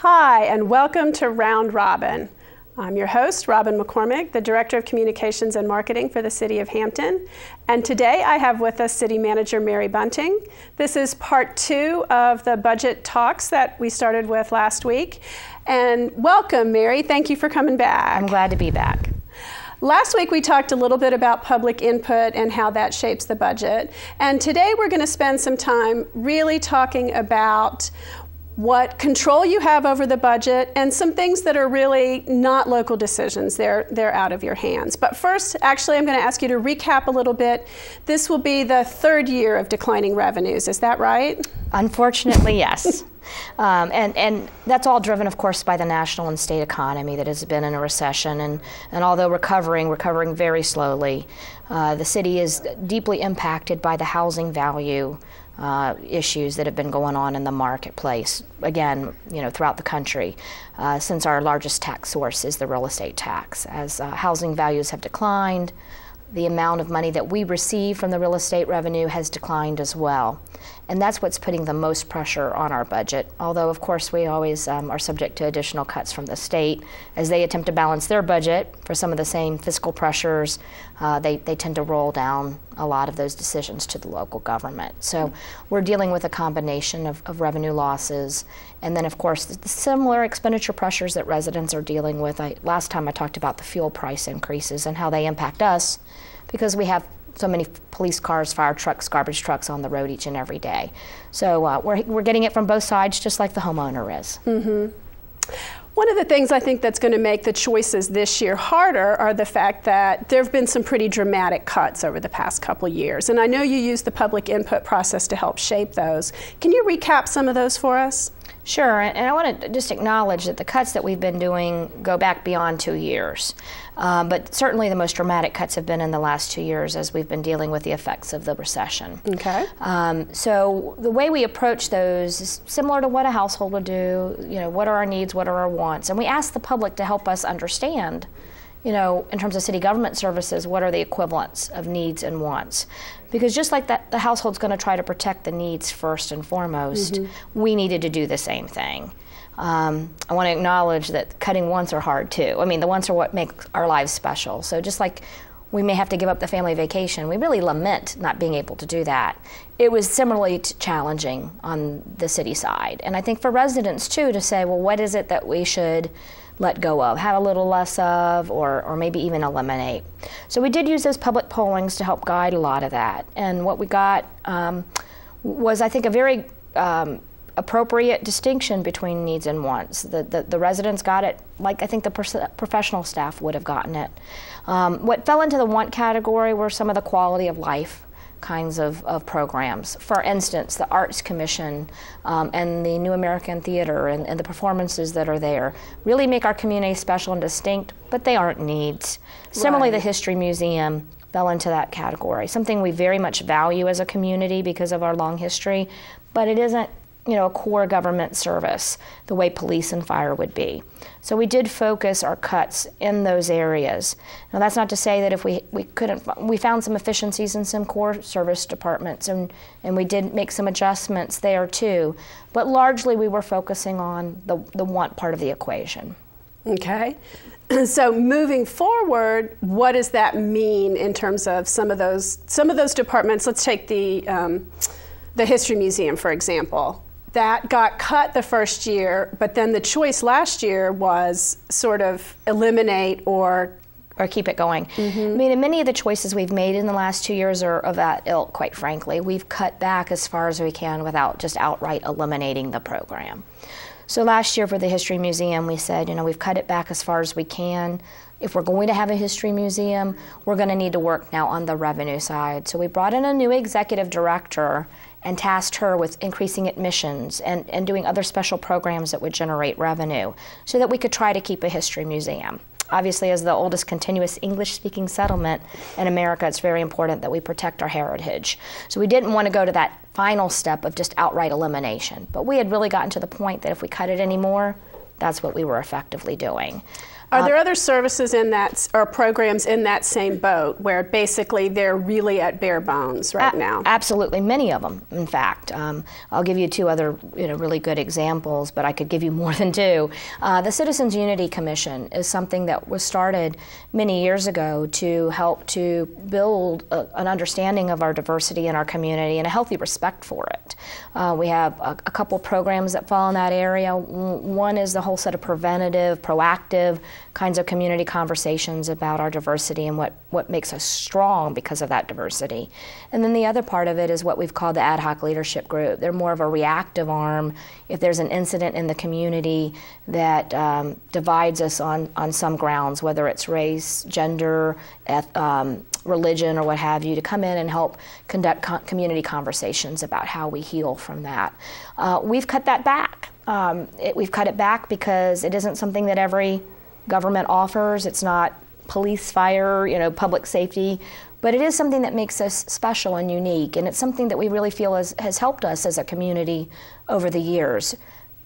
Hi, and welcome to Round Robin. I'm your host, Robin McCormick, the Director of Communications and Marketing for the City of Hampton. And today I have with us City Manager Mary Bunting. This is part 2 of the budget talks that we started with last week. And welcome, Mary. Thank you for coming back. I'm glad to be back. Last week we talked a little bit about public input and how that shapes the budget. And today we're going to spend some time really talking about what control you have over the budget and some things that are really not local decisions. They're out of your hands. But first, actually, I'm going to ask you to recap a little bit. This will be the 3rd year of declining revenues. Is that right? Unfortunately, yes. And that's all driven, of course, by the national and state economy that has been in a recession. And although recovering very slowly, the city is deeply impacted by the housing value issues that have been going on in the marketplace, again, throughout the country, since our largest tax source is the real estate tax. As housing values have declined, the amount of money that we receive from the real estate revenue has declined as well. And that's what's putting the most pressure on our budget, although of course we always are subject to additional cuts from the state. As they attempt to balance their budget for some of the same fiscal pressures, they tend to roll down a lot of those decisions to the local government. So we're dealing with a combination of revenue losses, and then of course the similar expenditure pressures that residents are dealing with. Last time I talked about the fuel price increases and how they impact us because we have so many police cars, fire trucks, garbage trucks on the road each and every day. So we're getting it from both sides, just like the homeowner is. Mm-hmm. One of the things I think that's going to make the choices this year harder are the fact that there have been some pretty dramatic cuts over the past couple years. And I know you used the public input process to help shape those. Can you recap some of those for us? Sure, and I want to just acknowledge that the cuts that we've been doing go back beyond 2 years. But certainly the most dramatic cuts have been in the last 2 years as we've been dealing with the effects of the recession. Okay. So the way we approach those is similar to what a household would do. What are our needs, what are our wants? And we ask the public to help us understand, in terms of city government services, what are the equivalents of needs and wants? Because just like that, the household's going to try to protect the needs first and foremost, we needed to do the same thing. I want to acknowledge that cutting wants are hard too. I mean, the wants are what make our lives special. So just like we may have to give up the family vacation, we really lament not being able to do that. It was similarly challenging on the city side. And I think for residents too to say, well, what is it that we should let go of, have a little less of, or maybe even eliminate. So we did use those public pollings to help guide a lot of that. And what we got was, I think, a very appropriate distinction between needs and wants. The residents got it like I think the professional staff would have gotten it. What fell into the want category were some of the quality of life kinds of programs. For instance, the Arts Commission and the New American Theater and the performances that are there really make our community special and distinct, but they aren't needs. Similarly, the History Museum fell into that category, something we very much value as a community because of our long history, but it isn't a core government service the way police and fire would be. So we did focus our cuts in those areas. Now that's not to say that if we found some efficiencies in some core service departments and we did make some adjustments there too, but largely we were focusing on the want part of the equation. Okay. So moving forward, what does that mean in terms of some of those departments? Let's take the History Museum, for example. That got cut the first year, but then the choice last year was sort of eliminate or keep it going. I mean, and many of the choices we've made in the last 2 years are of that ilk, quite frankly. We've cut back as far as we can without just outright eliminating the program. So last year for the History Museum, we said, we've cut it back as far as we can. If we're going to have a history museum, we're going to need to work now on the revenue side. So we brought in a new executive director and tasked her with increasing admissions and doing other special programs that would generate revenue so that we could try to keep a history museum. Obviously, as the oldest continuous English-speaking settlement in America, it's very important that we protect our heritage. So we didn't want to go to that final step of just outright elimination. But we had really gotten to the point that if we cut it anymore, that's what we were effectively doing. Are there other services in that, or programs in that same boat, where basically they're really at bare bones right now? Absolutely, many of them, in fact. I'll give you two other really good examples, but I could give you more than two. The Citizens Unity Commission is something that was started many years ago to help to build an understanding of our diversity in our community and a healthy respect for it. We have a couple programs that fall in that area. One is the whole set of preventative, proactive kinds of community conversations about our diversity and what makes us strong because of that diversity. And then the other part of it is what we've called the ad hoc leadership group. They're more of a reactive arm if there's an incident in the community that divides us on some grounds, whether it's race, gender, religion, or what have you, to come in and help conduct community conversations about how we heal from that. We've cut that back. We've cut it back because it isn't something that every government offers. It's not police, fire, public safety, but it is something that makes us special and unique, and it's something that we really feel has helped us as a community over the years.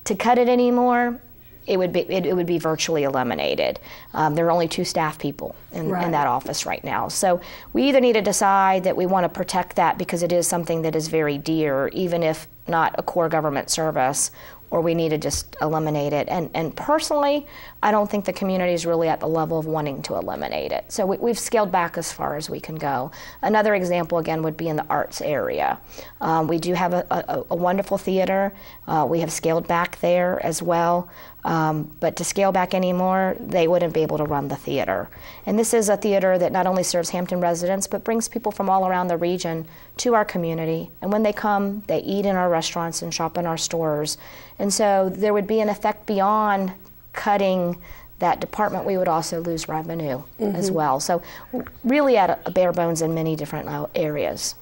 To cut it anymore, it would be virtually eliminated. There are only 2 staff people in that office right now. So we either need to decide that we want to protect that because it is something that is very dear, even if not a core government service, or we need to just eliminate it. And personally, I don't think the community is really at the level of wanting to eliminate it. So we've scaled back as far as we can go. Another example, again, would be in the arts area. We do have a wonderful theater. We have scaled back there as well. But to scale back anymore, they wouldn't be able to run the theater. And this is a theater that not only serves Hampton residents, but brings people from all around the region to our community. And when they come, they eat in our restaurants and shop in our stores. And so there would be an effect beyond cutting that department. We would also lose revenue as well. So really at a bare bones in many different areas.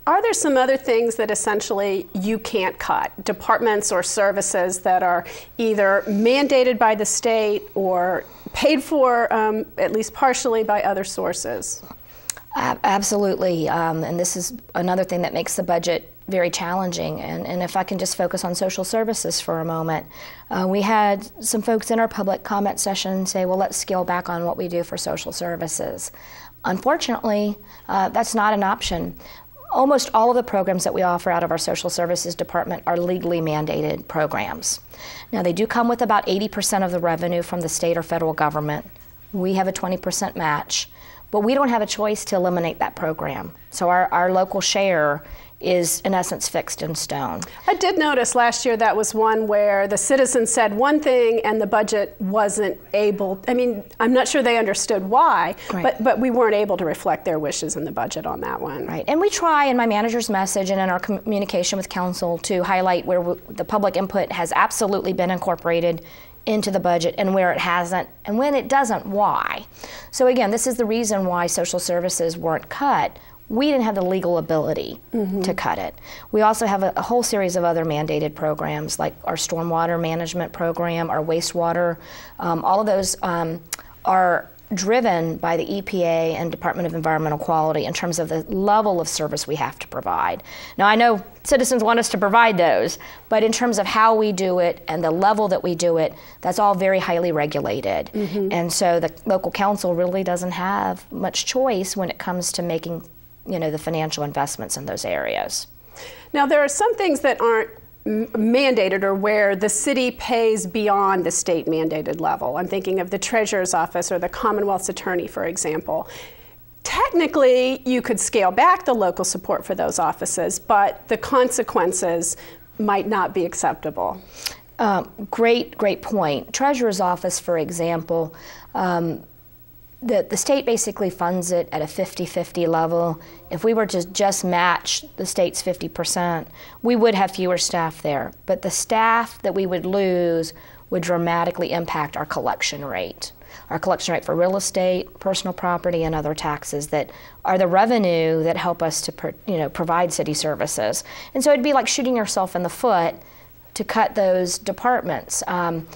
Are there some other things that essentially you can't cut? Departments or services that are either mandated by the state or paid for, at least partially, by other sources? Absolutely, and this is another thing that makes the budget very challenging. And if I can just focus on social services for a moment, we had some folks in our public comment session say, well, let's scale back on what we do for social services. Unfortunately, that's not an option. Almost all of the programs that we offer out of our social services department are legally mandated programs. Now, they do come with about 80% of the revenue from the state or federal government. We have a 20% match, but we don't have a choice to eliminate that program. So our local share is in essence fixed in stone. I did notice last year that was one where the citizens said one thing and the budget wasn't able, I mean, I'm not sure they understood why, but we weren't able to reflect their wishes in the budget on that one. Right, and we try in my manager's message and in our communication with council to highlight where the public input has absolutely been incorporated into the budget and where it hasn't, and when it doesn't, why. So again, this is the reason why social services weren't cut. We didn't have the legal ability to cut it. We also have a whole series of other mandated programs, like our stormwater management program, our wastewater. All of those are driven by the EPA and Department of Environmental Quality in terms of the level of service we have to provide. Now, I know citizens want us to provide those, but in terms of how we do it and the level that we do it, that's all very highly regulated. And so the local council really doesn't have much choice when it comes to making the financial investments in those areas. Now, there are some things that aren't mandated or where the city pays beyond the state mandated level. I'm thinking of the Treasurer's Office or the Commonwealth's Attorney, for example. Technically, you could scale back the local support for those offices, but the consequences might not be acceptable. Great point. Treasurer's Office, for example, the state basically funds it at a 50-50 level. If we were to just match the state's 50%, we would have fewer staff there. But the staff that we would lose would dramatically impact our collection rate. Our collection rate for real estate, personal property, and other taxes that are the revenue that help us to provide city services. And so it'd be like shooting yourself in the foot to cut those departments. Under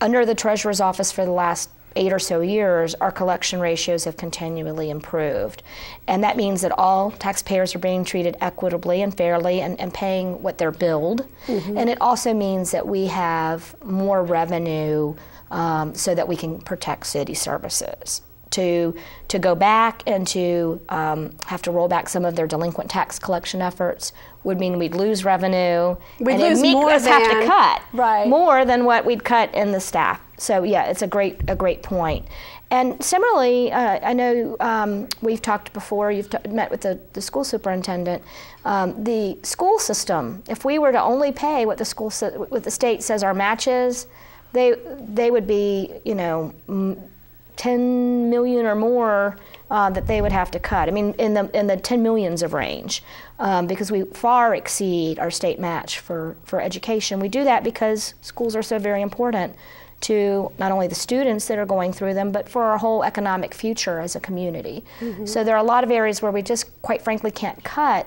the Treasurer's Office for the last 8 or so years, our collection ratios have continually improved. And that means that all taxpayers are being treated equitably and fairly and paying what they're billed. And it also means that we have more revenue so that we can protect city services. To go back and to have to roll back some of their delinquent tax collection efforts would mean we'd lose revenue, We'd and lose it'd make more us have to cut more than what we'd cut in the staff. So yeah, it's a great point. And similarly, I know we've talked before. You've met with the school superintendent. The school system, if we were to only pay what the state says our match is, they would be, you know, 10 million or more that they would have to cut. I mean, in the 10 millions of range, because we far exceed our state match for education. We do that because schools are so very important to not only the students that are going through them, but for our whole economic future as a community. So there are a lot of areas where we just, quite frankly, can't cut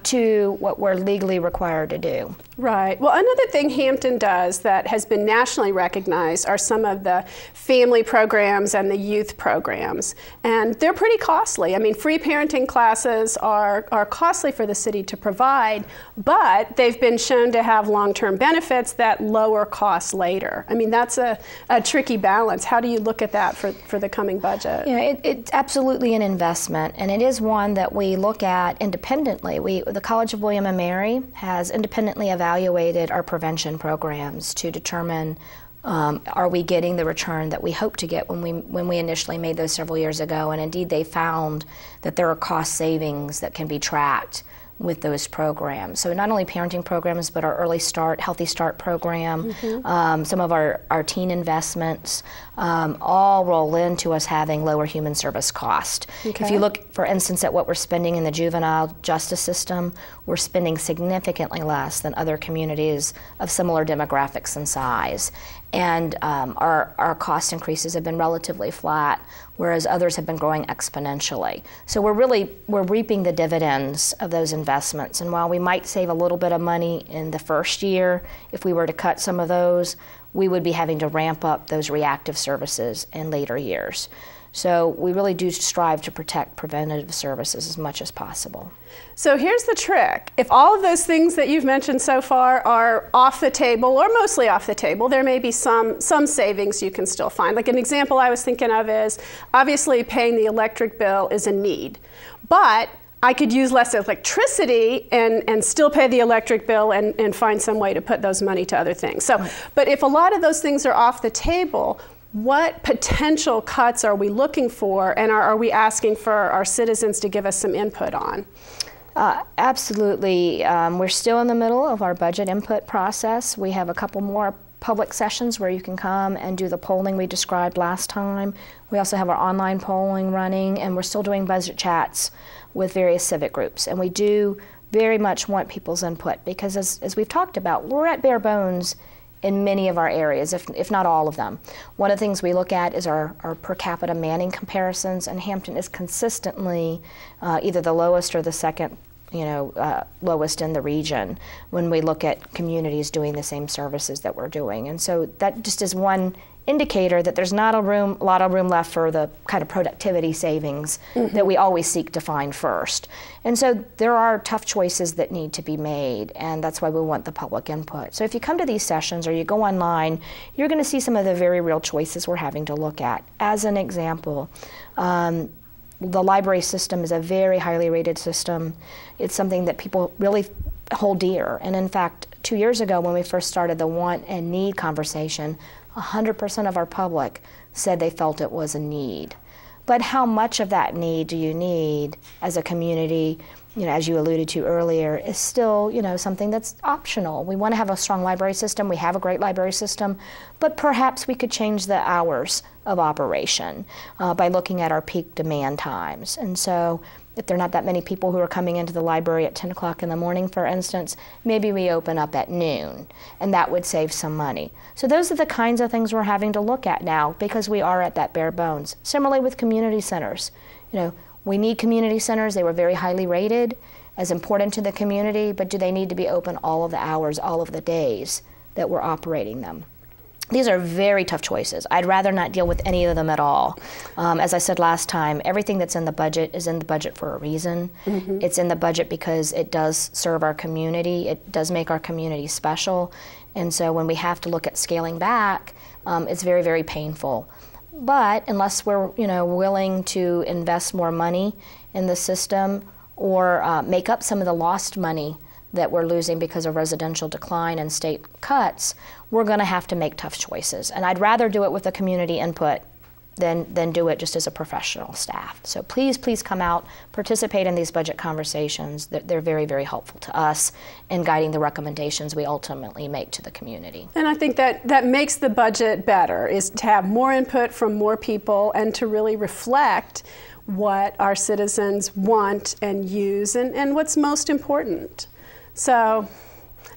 to what we're legally required to do. Right. Well, another thing Hampton does that has been nationally recognized are some of the family programs and the youth programs. And they're pretty costly. I mean, free parenting classes are costly for the city to provide, but they've been shown to have long-term benefits that lower costs later. I mean, that's a tricky balance. How do you look at that for the coming budget? Yeah, it's absolutely an investment, and it is one that we look at independently. The College of William and Mary has independently evaluated our prevention programs to determine are we getting the return that we hope to get when we initially made those several years ago. And indeed, they found that there are cost savings that can be tracked with those programs. So not only parenting programs, but our Early Start, Healthy Start program, some of our teen investments, all roll into us having lower human service cost. Okay. If you look, for instance, at what we're spending in the juvenile justice system, we're spending significantly less than other communities of similar demographics and size. And our cost increases have been relatively flat, whereas others have been growing exponentially. So we're reaping the dividends of those investments. And while we might save a little bit of money in the first year, if we were to cut some of those, we would be having to ramp up those reactive services in later years. So we really do strive to protect preventative services as much as possible. So here's the trick. If all of those things that you've mentioned so far are off the table, or mostly off the table, there may be some savings you can still find. Like an example I was thinking of is, obviously paying the electric bill is a need, but I could use less electricity and still pay the electric bill and find some way to put those money to other things. So, but if a lot of those things are off the table, what potential cuts are we looking for, and are we asking for our citizens to give us some input on? Absolutely. We're still in the middle of our budget input process. We have a couple more public sessions where you can come and do the polling we described last time. We also have our online polling running, and we're still doing budget chats with various civic groups. And we do very much want people's input because, as we've talked about, we're at bare bones in many of our areas, if not all of them. One of the things we look at is our per capita manning comparisons, and Hampton is consistently either the lowest or the second lowest in the region when we look at communities doing the same services that we're doing. And so that just is one indicator that there's not a lot of room left for the kind of productivity savings that we always seek to find first. And so there are tough choices that need to be made, and that's why we want the public input. So if you come to these sessions or you go online, you're going to see some of the very real choices we're having to look at. As an example, the library system is a very highly rated system. It's something that people really hold dear. And in fact, 2 years ago when we first started the want and need conversation, 100% of our public said they felt it was a need. But how much of that need do you need as a community, as you alluded to earlier, is still, something that's optional. We want to have a strong library system. We have a great library system, but perhaps we could change the hours of operation by looking at our peak demand times. And so if there are not that many people who are coming into the library at 10 o'clock in the morning, for instance, maybe we open up at noon, and that would save some money. So those are the kinds of things we're having to look at now because we are at that bare bones. Similarly with community centers. We need community centers. They were very highly rated as important to the community, but do they need to be open all of the hours, all of the days that we're operating them? These are very tough choices. I'd rather not deal with any of them at all. As I said last time, everything that's in the budget is in the budget for a reason. Mm-hmm. It's in the budget because it does serve our community. It does make our community special. And so when we have to look at scaling back, it's very, very painful. But unless we're willing to invest more money in the system or make up some of the lost money that we're losing because of residential decline and state cuts, we're going to have to make tough choices. And I'd rather do it with the community input than do it just as a professional staff. So please, please come out, participate in these budget conversations. They're very, very helpful to us in guiding the recommendations we ultimately make to the community. And I think that makes the budget better, is to have more input from more people and to really reflect what our citizens want and use and what's most important. So,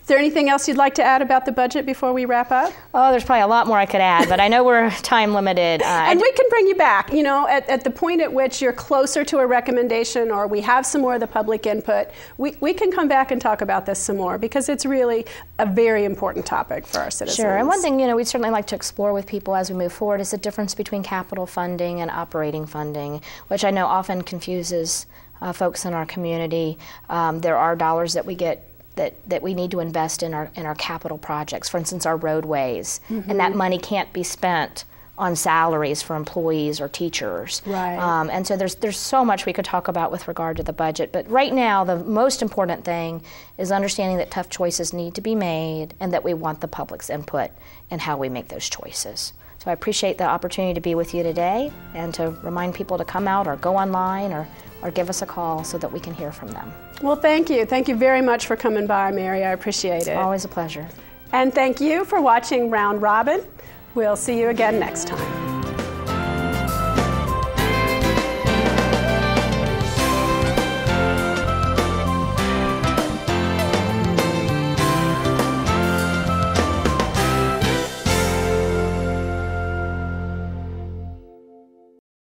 is there anything else you'd like to add about the budget before we wrap up? Oh, there's probably a lot more I could add, but I know we're time limited. And we can bring you back, at the point at which you're closer to a recommendation or we have some more of the public input, we can come back and talk about this some more because it's really a very important topic for our citizens. Sure, and one thing, we'd certainly like to explore with people as we move forward is the difference between capital funding and operating funding, which I know often confuses folks in our community. There are dollars that we get that we need to invest in our capital projects, for instance, our roadways, mm-hmm. and that money can't be spent on salaries for employees or teachers. Right. And so there's so much we could talk about with regard to the budget, but right now the most important thing is understanding that tough choices need to be made and that we want the public's input in how we make those choices. So I appreciate the opportunity to be with you today and to remind people to come out or go online or give us a call so that we can hear from them. Well, thank you. Thank you very much for coming by, Mary. I appreciate it. Always a pleasure. And thank you for watching Round Robin. We'll see you again next time.